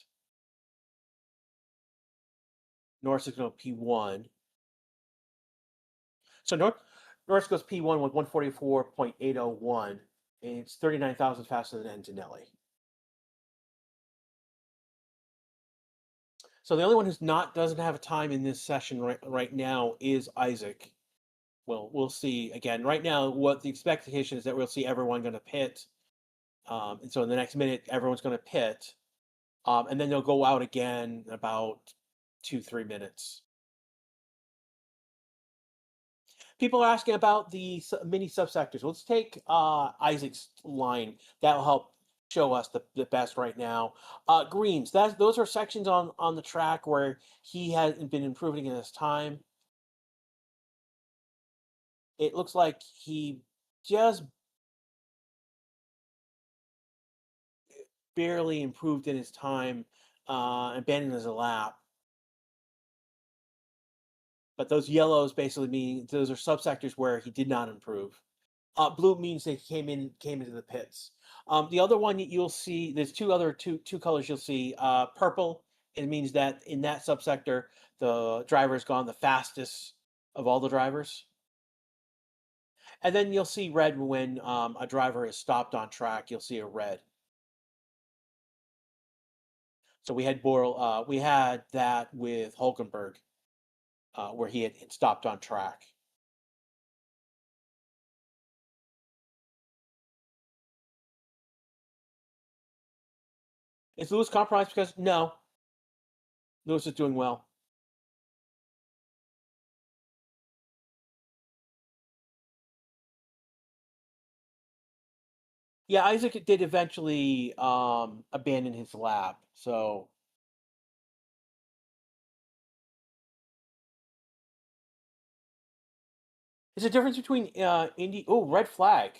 Norris is going to go P1. So Norris goes P1 with 144.801, and it's 39,000 faster than Antonelli. So the only one who's doesn't have a time in this session right now is Isaac. Well, we'll see. Again, right now, what the expectation is that we'll see everyone going to pit. And so in the next minute, everyone's going to pit. And then they'll go out again in about 2-3 minutes. People are asking about the mini subsectors. Let's take Isaac's line. That'll help show us the best right now. Greens, those are sections on the track where he has been improving in his time. It looks like he just barely improved in his time, abandoned his lap. But those yellows basically mean those are subsectors where he did not improve. Blue means they came into the pits. The other one you'll see, there's two colors you'll see. Purple, it means that in that subsector, the driver's gone the fastest of all the drivers. And then you'll see red when a driver is stopped on track. You'll see a red. So we had we had that with Hulkenberg, where he had stopped on track. Is Lewis compromised? Because no, Lewis is doing well. Yeah, Isaac did eventually abandon his lap. So there's a difference between Indy. Oh, red flag.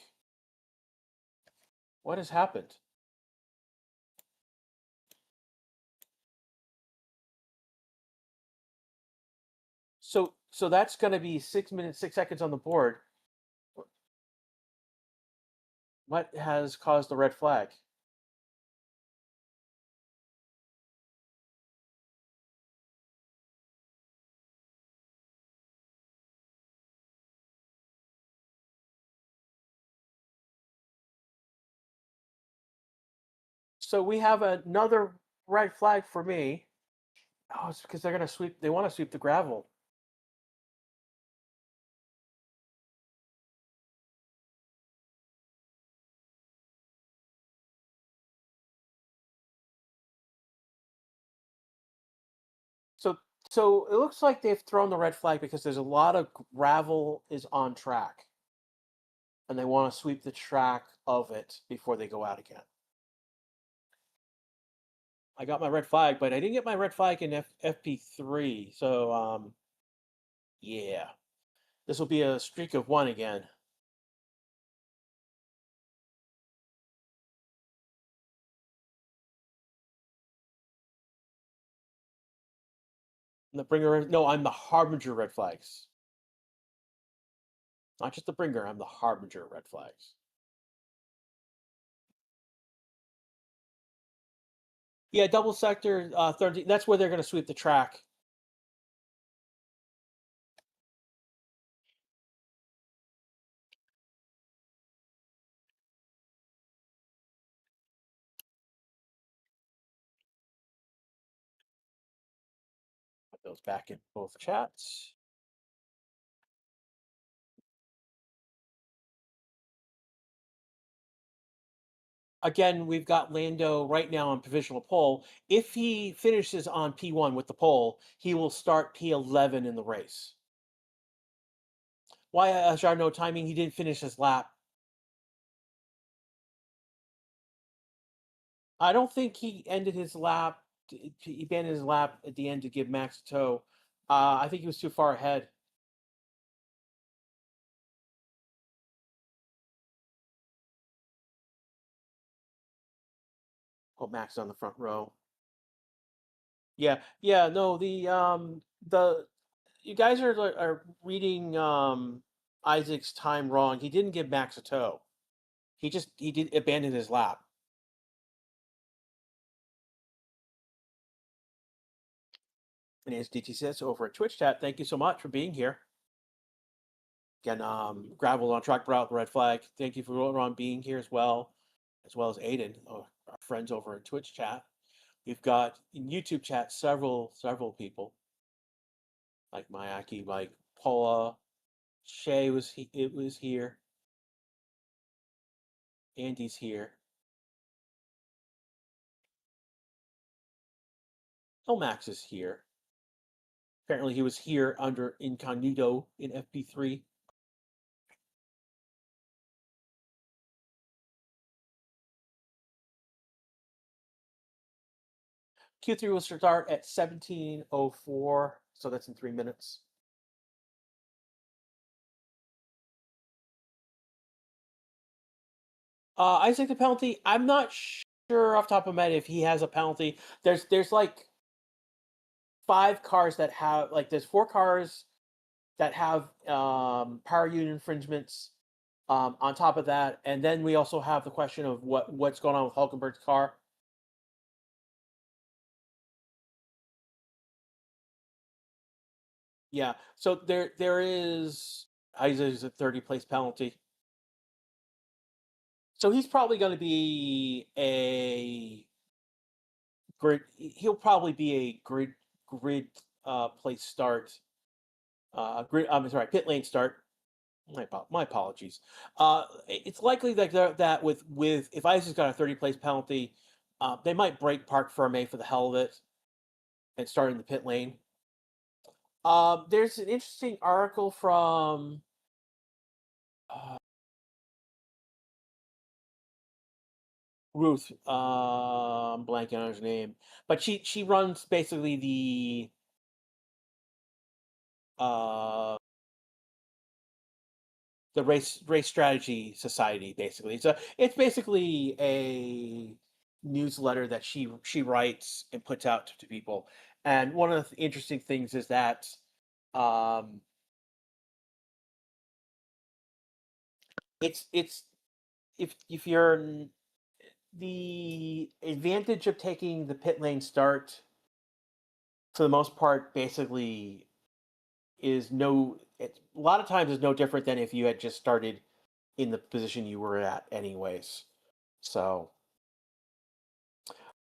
What has happened? So that's going to be 6 minutes, 6 seconds on the board. What has caused the red flag? So we have another red flag for me. Oh, it's because they're going to sweep. They want to sweep the gravel. So so it looks like they've thrown the red flag because there's a lot of gravel is on track, and they want to sweep the track of it before they go out again. I got my red flag, but I didn't get my red flag in FP3. So yeah, this will be a streak of one again. The bringer, no, I'm the harbinger red flags. Not just the bringer, I'm the harbinger red flags. Yeah, double sector 13. That's where they're going to sweep the track. Put those back in both chats. Again, we've got Lando right now on provisional pole. If he finishes on P1 with the pole, he will start P11 in the race. Why no timing? He didn't finish his lap. I don't think he ended his lap. He abandoned his lap at the end to give Max a tow. I think he was too far ahead. Put Max on the front row. Yeah, yeah. No, the you guys are reading Isaac's time wrong. He didn't give Max a tow. He did abandon his lap. And as DT says over at Twitch chat, thank you so much for being here. Again, Gravel on track route, red flag. Thank you for Ron being here as well as Aiden, our friends over at Twitch chat. We've got in YouTube chat several people like Mayaki, like Paula, Shay it was here, Andy's here. Max is here. Apparently, he was here under incognito in FP3. Q3 will start at 17:04, so that's in 3 minutes. Isaac the penalty. I'm not sure off top of my head if he has a penalty. There's like 5 cars that have there's 4 cars that have power unit infringements. On top of that, and then we also have the question of what's going on with Hulkenberg's car. Yeah, so there is Isaac's a 30 place penalty. So he's probably going to be a grid. He'll probably be a grid place start. Grid. I'm sorry, pit lane start. My apologies. It's likely that with if Isaac's got a 30 place penalty, they might break parc fermé for the hell of it and start in the pit lane. There's an interesting article from Ruth. I'm blanking on her name, but she runs basically uh, the race strategy society. Basically, it's basically a newsletter that she writes and puts out to people. And one of the interesting things is that um, it's if you're the advantage of taking the pit lane start for the most part basically is a lot of times is no different than if you had just started in the position you were at anyways. So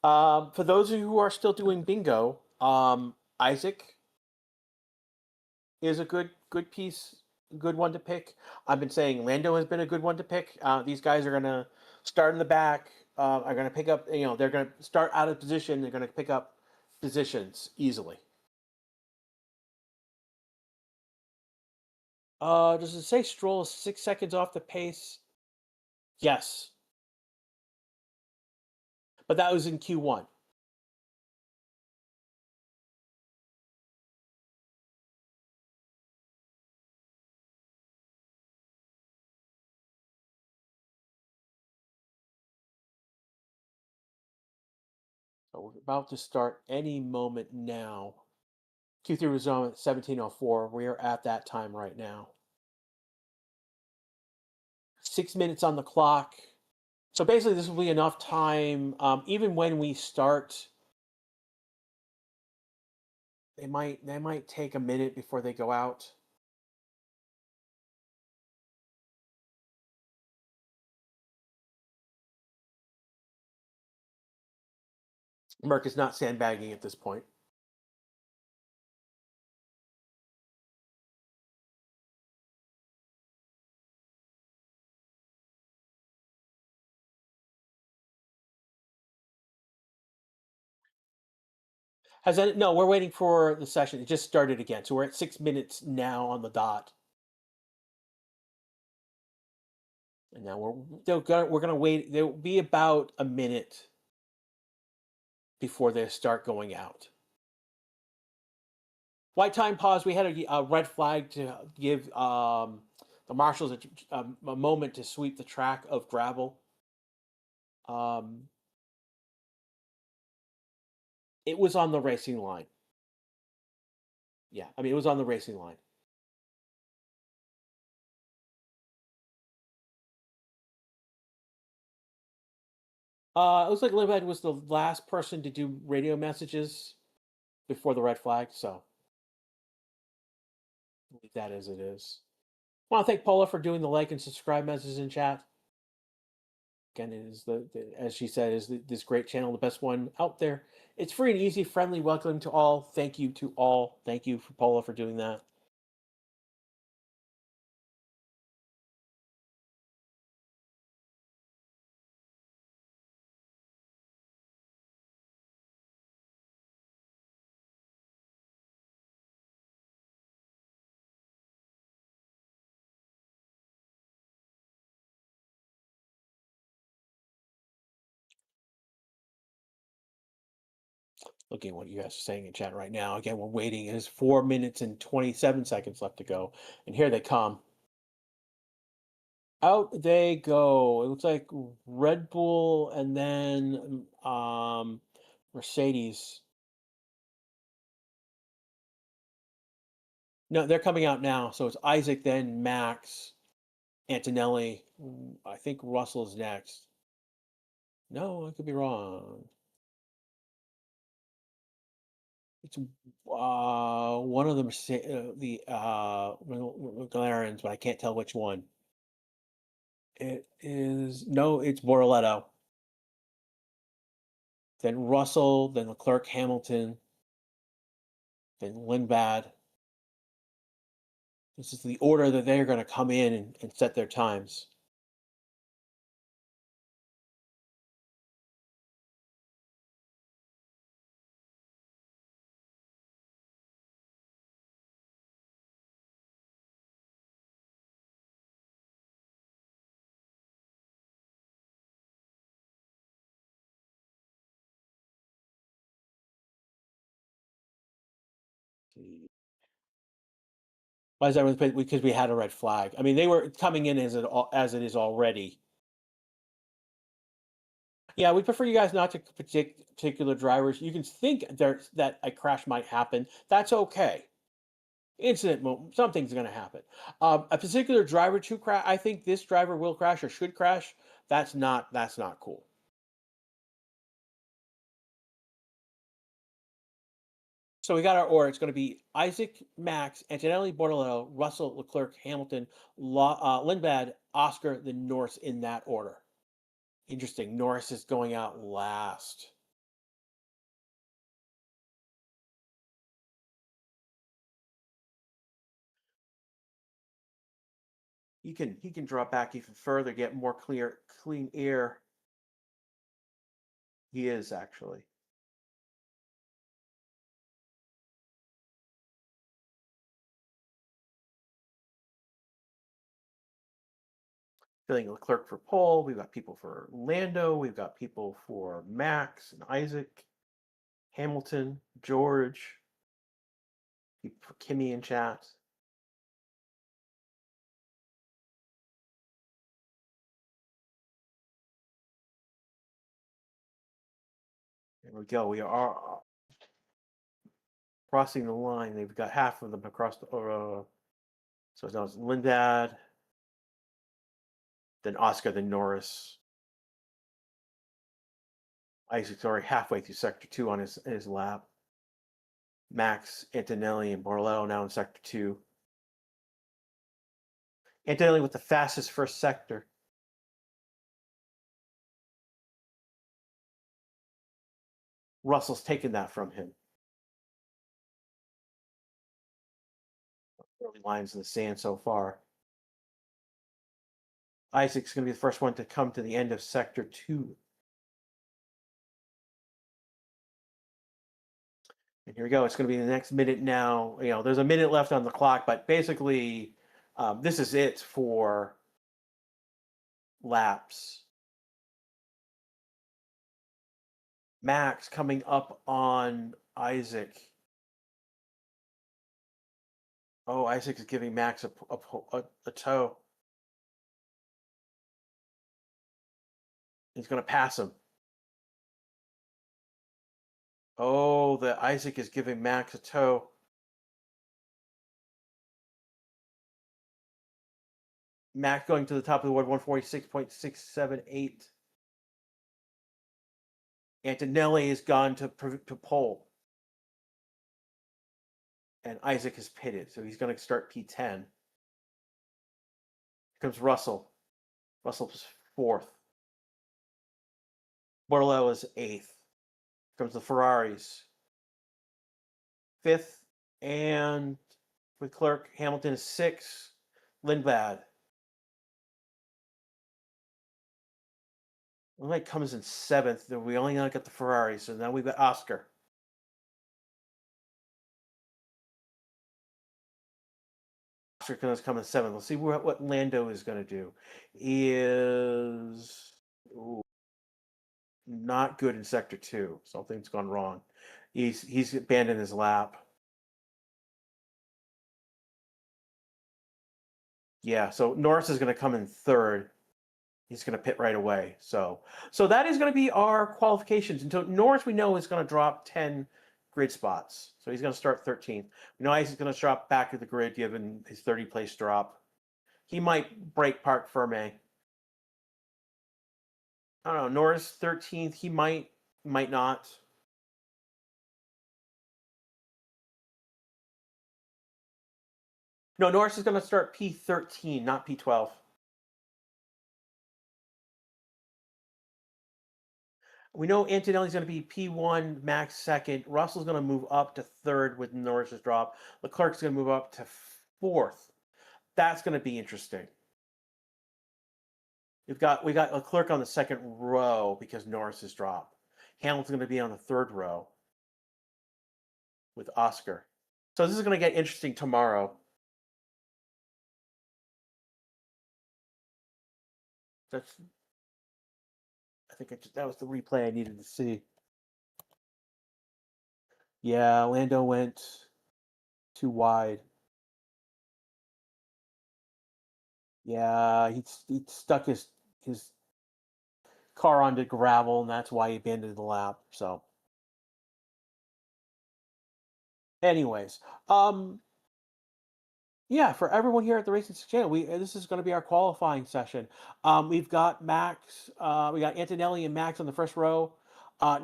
for those of you who are still doing bingo, Isaac is a good piece, good one to pick. I've been saying Lando has been a good one to pick. These guys are gonna start in the back, are gonna pick up, they're gonna start out of position, they're gonna pick up positions easily. Does it say Stroll is 6 seconds off the pace? Yes, but that was in Q1. So we're about to start any moment now. Q3 was on at 17:04. We're at that time right now. 6 minutes on the clock. So basically, this will be enough time. Even when we start, they might take a minute before they go out. Merck is not sandbagging at this point. No, we're waiting for the session. It just started again, so we're at 6 minutes now on the dot. And now we're gonna wait. There will be about a minute before they start going out. White time pause. We had a red flag to give the marshals a moment to sweep the track of gravel. Um, it was on the racing line. Yeah, I mean it was on the racing line. It was like Limbad was the last person to do radio messages before the red flag, so leave that as it is. I want to thank Paula for doing the like and subscribe messages in chat. Again, it is as she said, is this great channel, the best one out there. It's free and easy, friendly, welcoming to all. Thank you to all. Thank you for Paula for doing that. Looking at what you guys are saying in chat right now. Again, we're waiting. It is 4 minutes and 27 seconds left to go. And here they come. Out they go. It looks like Red Bull and then Mercedes. No, they're coming out now. So it's Isaac, then Max, Antonelli. I think Russell's next. No, I could be wrong. It's one of them, the McLarens, but I can't tell which one. It is no, it's Borletto. Then Russell, then Leclerc, Hamilton, then Lindblad. This is the order that they're going to come in and set their times. Why is that? Because we had a red flag. I mean, they were coming in as it is already. Yeah, we prefer you guys not to predict particular drivers. You can think that a crash might happen. That's okay. Incident, something's going to happen. A particular driver to crash. I think this driver will crash or should crash. That's not cool. So we got our order. It's going to be Isaac, Max, Antonelli, Bortoletto, Russell, Leclerc, Hamilton, Lindblad, Oscar, then Norris in that order. Interesting. Norris is going out last. He can drop back even further, get more clean air. He is actually. Filling Leclerc for pole. We've got people for Lando. We've got people for Max and Isaac, Hamilton, George. People for Kimmy in chat. There we go. We are crossing the line. They've got half of them across the. So now it's Lindblad, then Oscar, then Norris. Isaac's already halfway through Sector 2 on his lap. Max, Antonelli, and Borletto now in Sector 2. Antonelli with the fastest first sector. Russell's taken that from him. Early lines in the sand so far. Isaac's going to be the first one to come to the end of Sector 2. And here we go. It's going to be the next minute now. You know, there's a minute left on the clock, but basically, this is it for laps. Max coming up on Isaac. Oh, Isaac is giving Max a toe. He's going to pass him. Oh, the Isaac is giving Max a toe. Max going to the top of the board, 146.678. Antonelli has gone to pole. And Isaac is pitted, so he's going to start P10. Here comes Russell. Russell's fourth. Bortoletto is eighth. Here comes the Ferraris. Fifth, and with Leclerc, Hamilton is sixth. Lindblad. Lindblad comes in seventh. We only got the Ferrari, so now we've got Oscar. Oscar going to come in seventh. Let's see what Lando is going to do. He is not good in Sector 2. Something's gone wrong. He's abandoned his lap. Yeah, so Norris is going to come in third. He's going to pit right away. So that is going to be our qualifications. And so Norris, we know, is going to drop 10 grid spots. So he's going to start 13th. We know he's going to drop back to the grid given his 30 place drop. He might break parc fermé. I don't know. Norris 13th. He might not. No, Norris is going to start P13, not P12. We know Antonelli's going to be P1, Max second. Russell's going to move up to third with Norris's drop. Leclerc's going to move up to fourth. That's going to be interesting. We got Leclerc on the second row because Norris's drop. Hamilton's going to be on the third row with Oscar. So this is going to get interesting tomorrow. I think that was the replay I needed to see. Yeah, Lando went too wide. Yeah, he stuck his car onto gravel, and that's why he abandoned the lap. So, anyways, yeah, for everyone here at the Racing Channel, this is going to be our qualifying session. We've got Max, we got Antonelli and Max on the first row.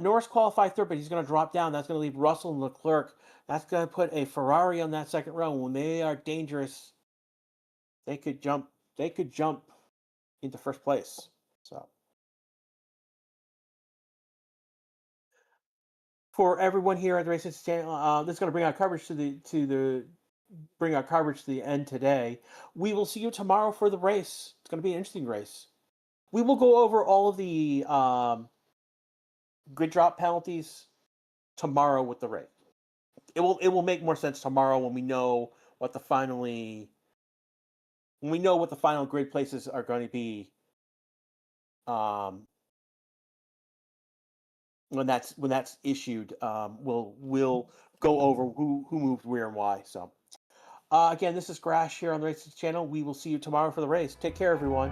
Norris qualified third, but he's going to drop down. That's going to leave Russell and Leclerc. That's going to put a Ferrari on that second row. When they are dangerous, they could jump. They could jump into first place. So, for everyone here at the Racing Channel, this is going to bring our coverage to the end today. We will see you tomorrow for the race. It's going to be an interesting race. We will go over all of the grid drop penalties tomorrow with the race. It will make more sense tomorrow when we know what the final grid places are going to be. When that's issued, we'll go over who moved where and why. So. Again, this is Grash here on the Racing Channel. We will see you tomorrow for the race. Take care, everyone.